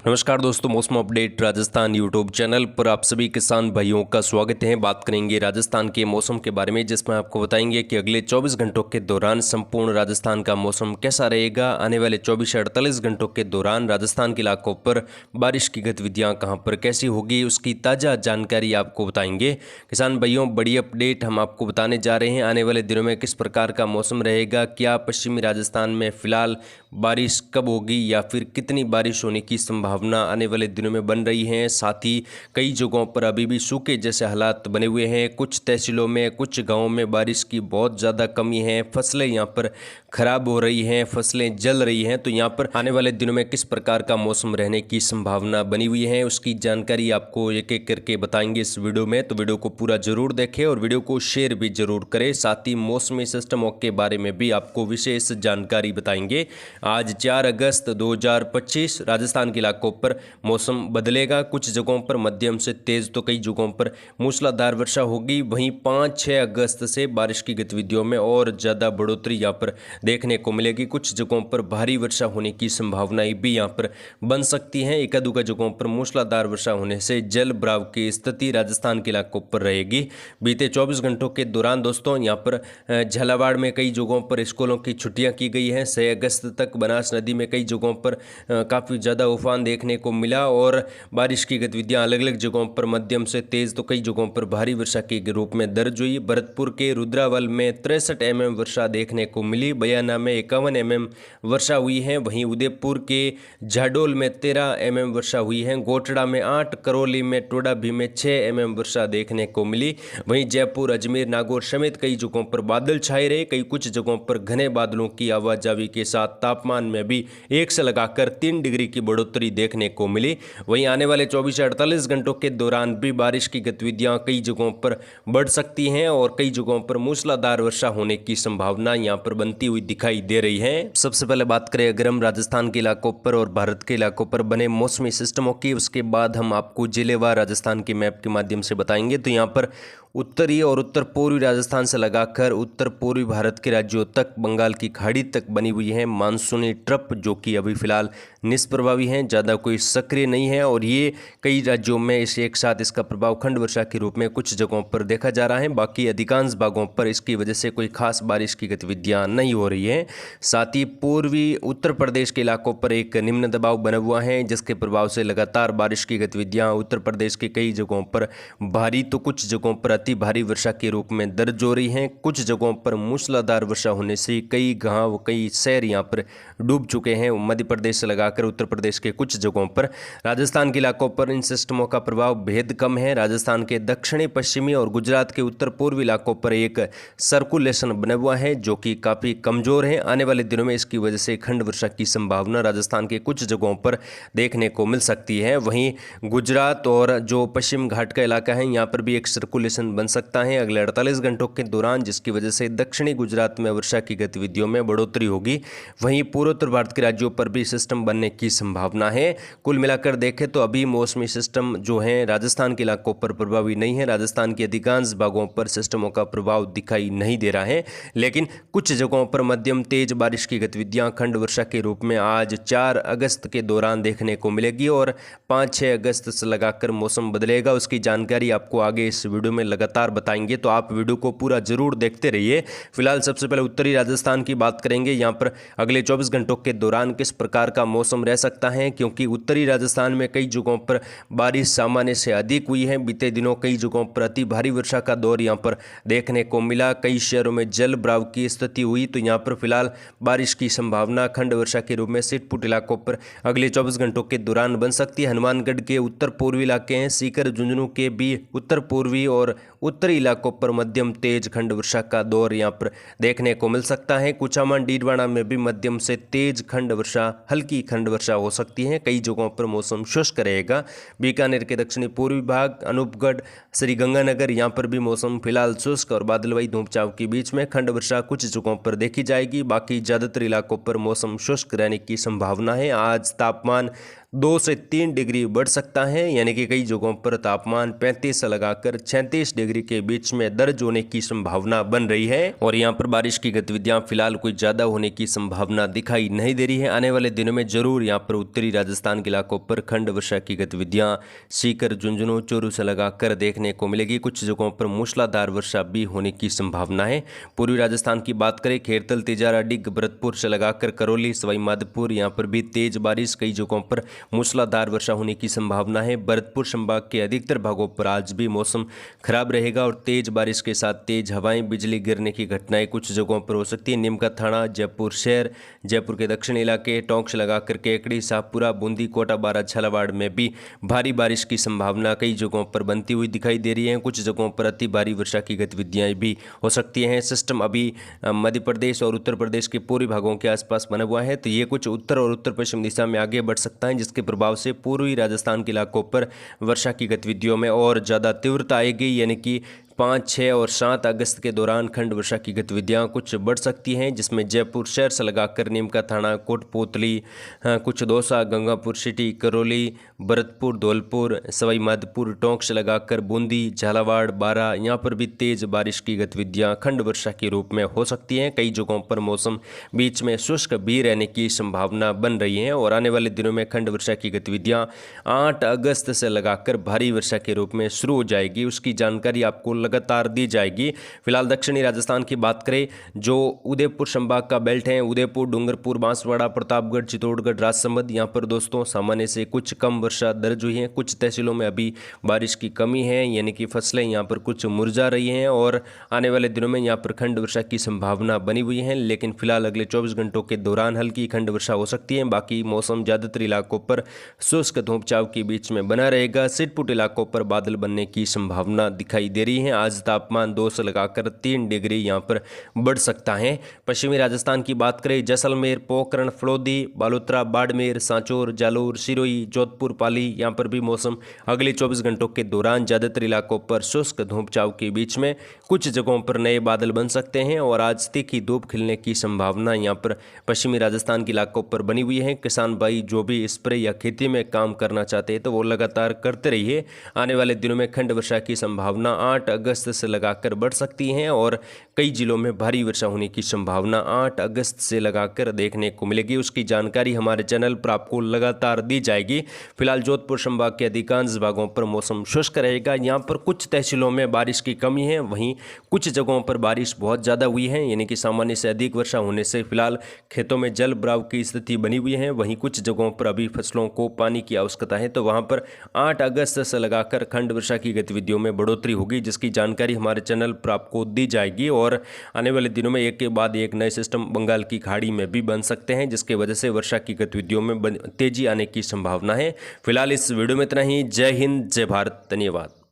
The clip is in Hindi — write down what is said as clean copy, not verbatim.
नमस्कार दोस्तों, मौसम अपडेट राजस्थान यूट्यूब चैनल पर आप सभी किसान भाइयों का स्वागत है। बात करेंगे राजस्थान के मौसम के बारे में, जिसमें आपको बताएंगे कि अगले 24 घंटों के दौरान संपूर्ण राजस्थान का मौसम कैसा रहेगा। आने वाले 24 से 48 घंटों के दौरान राजस्थान के इलाकों पर बारिश की गतिविधियाँ कहाँ पर कैसी होगी, उसकी ताज़ा जानकारी आपको बताएंगे। किसान भाइयों, बड़ी अपडेट हम आपको बताने जा रहे हैं। आने वाले दिनों में किस प्रकार का मौसम रहेगा, क्या पश्चिमी राजस्थान में फिलहाल बारिश कब होगी या फिर कितनी बारिश होने की संभावना आने वाले दिनों में बन रही है। साथ ही कई जगहों पर अभी भी सूखे जैसे हालात बने हुए हैं। कुछ तहसीलों में, कुछ गांवों में बारिश की बहुत ज़्यादा कमी है। फसलें यहाँ पर खराब हो रही हैं, फसलें जल रही हैं। तो यहाँ पर आने वाले दिनों में किस प्रकार का मौसम रहने की संभावना बनी हुई है, उसकी जानकारी आपको एक एक करके बताएंगे इस वीडियो में। तो वीडियो को पूरा जरूर देखें और वीडियो को शेयर भी जरूर करें। साथ ही मौसमी सिस्टमों के बारे में भी आपको विशेष जानकारी बताएंगे। आज 4 अगस्त 2025 राजस्थान के इलाकों पर मौसम बदलेगा। कुछ जगहों पर मध्यम से तेज तो कई जगहों पर मूसलाधार वर्षा होगी। वहीं 5-6 अगस्त से बारिश की गतिविधियों में और ज़्यादा बढ़ोतरी यहाँ पर देखने को मिलेगी। कुछ जगहों पर भारी वर्षा होने की संभावनाएं भी यहाँ पर बन सकती हैं। एकाध जगहों पर मूसलाधार वर्षा होने से जल भराव की स्थिति राजस्थान के इलाकों पर रहेगी। बीते 24 घंटों के दौरान दोस्तों यहाँ पर झालावाड़ में कई जगहों पर स्कूलों की छुट्टियाँ की गई हैं। 6 अगस्त तक बनास नदी में कई जगहों पर काफ़ी ज़्यादा उफान देखने को मिला और बारिश की गतिविधियां अलग अलग जगहों पर मध्यम से तेज़ तो कई जगहों पर भारी वर्षा के रूप में दर्ज हुई। भरतपुर के रुद्रावल में 63 mm वर्षा देखने को मिली। बयाना में 51 mm वर्षा हुई है। वहीं उदयपुर के झाडोल में 13 mm वर्षा हुई है। गोटड़ा में 8, करौली में, टोडाभी में 6 mm वर्षा देखने को मिली। वहीं जयपुर, अजमेर, नागौर समेत कई जगहों पर बादल छाए रहे। कई कुछ जगहों पर घने बादलों की आवाजावी के साथ तापमान में भी 1 से लगाकर 3 डिग्री की बढ़ोतरी देखने को मिली। वहीं आने वाले 24 से 48 घंटों के दौरान भी बारिश की गतिविधियां कई जगहों पर बढ़ सकती हैं और कई जगहों पर मूसलाधार वर्षा होने की संभावना यहां पर बनती हुई दिखाई दे रही है। सबसे पहले बात करें अगर हम राजस्थान के इलाकों पर और भारत के इलाकों पर बने मौसमी सिस्टमों की, उसके बाद हम आपको जिलेवार राजस्थान के मैप के माध्यम से बताएंगे। तो यहाँ पर उत्तरी और उत्तर पूर्वी राजस्थान से लगाकर उत्तर पूर्वी भारत के राज्यों तक, बंगाल की खाड़ी तक बनी हुई है मानसूनी ट्रप, जो कि अभी फिलहाल निष्प्रभावी हैं, ज़्यादा कोई सक्रिय नहीं है। और ये कई राज्यों में इस एक साथ इसका प्रभाव खंड वर्षा के रूप में कुछ जगहों पर देखा जा रहा है। बाकी अधिकांश भागों पर इसकी वजह से कोई खास बारिश की गतिविधियां नहीं हो रही है। साथ ही पूर्वी उत्तर प्रदेश के इलाकों पर एक निम्न दबाव बना हुआ है, जिसके प्रभाव से लगातार बारिश की गतिविधियां उत्तर प्रदेश के कई जगहों पर भारी तो कुछ जगहों पर अति भारी वर्षा के रूप में दर्ज हो रही हैं। कुछ जगहों पर मूसलाधार वर्षा होने से कई गांव, कई शहर यहां पर डूब चुके हैं। मध्य प्रदेश से लगाकर उत्तर प्रदेश के कुछ जगहों पर, राजस्थान के इलाकों पर इन सिस्टमों का प्रभाव बेहद कम है। राजस्थान के दक्षिणी, पश्चिमी और गुजरात के उत्तर पूर्वी इलाकों पर एक सर्कुलेशन बना हुआ है, जो कि काफ़ी कमज़ोर है। आने वाले दिनों में इसकी वजह से खंड वर्षा की संभावना राजस्थान के कुछ जगहों पर देखने को मिल सकती है। वहीं गुजरात और जो पश्चिम घाट का इलाका है, यहाँ पर भी एक सर्कुलेशन बन सकता है अगले 48 घंटों के दौरान, जिसकी वजह से दक्षिणी गुजरात में वर्षा की गतिविधियों में बढ़ोतरी होगी। वहीं पूर्वोत्तर भारत के राज्यों पर भी सिस्टम बनने की संभावना है। कुल मिलाकर देखें तो अभी मौसमी सिस्टम जो है राजस्थान के इलाकों पर प्रभावी नहीं है। राजस्थान के अधिकांश भागों पर सिस्टमों का प्रभाव दिखाई नहीं दे रहा है, लेकिन कुछ जगहों पर मध्यम तेज बारिश की गतिविधियां खंड वर्षा के रूप में आज 4 अगस्त के दौरान देखने को मिलेगी और 5-6 अगस्त से लगाकर मौसम बदलेगा। उसकी जानकारी आपको आगे इस वीडियो में लगातार बताएंगे, तो आप वीडियो को पूरा जरूर देखते रहिए। फिलहाल सबसे पहले उत्तरी राजस्थान की बात करेंगे। यहाँ पर अगले 24 घंटों के दौरान किस प्रकार का मौसम रह सकता है, क्योंकि उत्तरी राजस्थान में कई जगहों पर बारिश सामान्य से अधिक हुई है। बीते दिनों कई जगहों पर अति भारी वर्षा का दौर यहाँ पर देखने को मिला। कई शहरों में जल भराव की स्थिति हुई। तो यहाँ पर फिलहाल बारिश की संभावना खंड वर्षा के रूप में सिटपुट इलाकों पर अगले 24 घंटों के दौरान बन सकती है। हनुमानगढ़ के उत्तर पूर्वी इलाके हैं, सीकर, झुंझुनू के भी उत्तर पूर्वी और उत्तरी इलाकों पर मध्यम तेज खंड वर्षा का दौर यहाँ पर देखने को मिल सकता है। कुचामन, डीडवाना में भी मध्यम से तेज खंड वर्षा, हल्की खंड वर्षा हो सकती है। कई जगहों पर मौसम शुष्क रहेगा। बीकानेर के दक्षिणी पूर्वी भाग, अनूपगढ़, श्रीगंगानगर, यहाँ पर भी मौसम फिलहाल शुष्क और बादलवाई धूप छांव के बीच में खंड वर्षा कुछ जगहों पर देखी जाएगी। बाकी ज्यादातर इलाकों पर मौसम शुष्क रहने की संभावना है। आज तापमान 2 से 3 डिग्री बढ़ सकता है, यानी कि कई जगहों पर तापमान 35 से लगाकर 36 डिग्री के बीच में दर्ज होने की संभावना बन रही है। और यहाँ पर बारिश की गतिविधियां फिलहाल कोई ज़्यादा होने की संभावना दिखाई नहीं दे रही है। आने वाले दिनों में जरूर यहाँ पर उत्तरी राजस्थान के इलाकों पर खंड वर्षा की गतिविधियां सीकर, झुंझुनू, चूरू से लगाकर देखने को मिलेगी। कुछ जगहों पर मूसलाधार वर्षा भी होने की संभावना है। पूर्वी राजस्थान की बात करें, खेरतल, तिजारा, डिग, भरतपुर से लगाकर करौली, सवाई माधोपुर, यहाँ पर भी तेज बारिश, कई जगहों पर मूसलाधार वर्षा होने की संभावना है। भरतपुर संभाग के अधिकतर भागों पर आज भी मौसम खराब रहेगा और तेज बारिश के साथ तेज हवाएं, बिजली गिरने की घटनाएं कुछ जगहों पर हो सकती है। नीमका थाना, जयपुर शहर, जयपुर के दक्षिणी इलाके, टोंक से लगाकर केकड़ी, शाहपुरा, बूंदी, कोटा, बारा, झालावाड़ में भी भारी बारिश की संभावना कई जगहों पर बनती हुई दिखाई दे रही है। कुछ जगहों पर अति भारी वर्षा की गतिविधियां भी हो सकती हैं। सिस्टम अभी मध्य प्रदेश और उत्तर प्रदेश के पूर्वी भागों के आसपास बना हुआ है, तो ये कुछ उत्तर और उत्तर पश्चिम दिशा में आगे बढ़ सकता है, जिसके प्रभाव से पूर्वी राजस्थान के इलाकों पर वर्षा की गतिविधियों में और ज़्यादा तीव्रता आएगी। यानी कि 5, 6 और 7 अगस्त के दौरान खंड वर्षा की गतिविधियां कुछ बढ़ सकती हैं, जिसमें जयपुर शहर से लगाकर नीमका थाना, कोटपुतली, कुछ दौसा, गंगापुर सिटी, करौली, भरतपुर, धौलपुर, सवाई माधोपुर, टोंक से लगाकर बूंदी, झालावाड़, बारा, यहाँ पर भी तेज बारिश की गतिविधियां खंड वर्षा के रूप में हो सकती हैं। कई जगहों पर मौसम बीच में शुष्क भी रहने की संभावना बन रही है और आने वाले दिनों में खंड वर्षा की गतिविधियां 8 अगस्त से लगाकर भारी वर्षा के रूप में शुरू हो जाएगी। उसकी जानकारी आपको लगातार दी जाएगी। फिलहाल दक्षिणी राजस्थान की बात करें, जो उदयपुर संभाग का बेल्ट है, उदयपुर, डूंगरपुर, बांसवाड़ा, प्रतापगढ़, चित्तौड़गढ़, राजसमंद, यहाँ पर दोस्तों सामान्य से कुछ कम वर्षा दर्ज हुई है। कुछ तहसीलों में अभी बारिश की कमी है, यानी कि फसलें यहाँ पर कुछ मुरझा रही हैं और आने वाले दिनों में यहाँ पर खंड वर्षा की संभावना बनी हुई है। लेकिन फिलहाल अगले 24 घंटों के दौरान हल्की खंड वर्षा हो सकती है। बाकी मौसम ज़्यादातर इलाकों पर शुष्क धूप छांव के बीच में बना रहेगा। सिटपुट इलाकों पर बादल बनने की संभावना दिखाई दे रही है। आज तापमान 2 से लगाकर 3 डिग्री यहाँ पर बढ़ सकता है। पश्चिमी राजस्थान की बात करें, जैसलमेर, पोखरण, फलोदी, बालोतरा, बाड़मेर, सांचौर, जालोर, सिरोही, जोधपुर, पाली, यहाँ पर भी मौसम अगले 24 घंटों के दौरान ज़्यादातर इलाकों पर शुष्क धूप छांव के बीच में कुछ जगहों पर नए बादल बन सकते हैं और आज तीखी धूप खिलने की संभावना यहाँ पर पश्चिमी राजस्थान के इलाकों पर बनी हुई है। किसान भाई जो भी स्प्रे या खेती में काम करना चाहते हैं तो वो लगातार करते रहिए। आने वाले दिनों में खंड वर्षा की संभावना 8 अगस्त से लगाकर बढ़ सकती हैं और कई जिलों में भारी वर्षा होने की संभावना 8 अगस्त से लगाकर देखने को मिलेगी। उसकी जानकारी हमारे चैनल पर आपको लगातार दी जाएगी। फिलहाल जोधपुर संभाग के अधिकांश भागों पर मौसम शुष्क रहेगा। यहाँ पर कुछ तहसीलों में बारिश की कमी है, वहीं कुछ जगहों पर बारिश बहुत ज़्यादा हुई है, यानी कि सामान्य से अधिक वर्षा होने से फिलहाल खेतों में जल भराव की स्थिति बनी हुई है। वहीं कुछ जगहों पर अभी फसलों को पानी की आवश्यकता है, तो वहाँ पर 8 अगस्त से लगाकर खंड वर्षा की गतिविधियों में बढ़ोतरी होगी, जिसकी जानकारी हमारे चैनल पर आपको दी जाएगी। और आने वाले दिनों में एक के बाद एक नए सिस्टम बंगाल की खाड़ी में भी बन सकते हैं, जिसके वजह से वर्षा की गतिविधियों में तेजी आने की संभावना है। फिलहाल इस वीडियो में इतना ही। जय हिंद, जय भारत, धन्यवाद।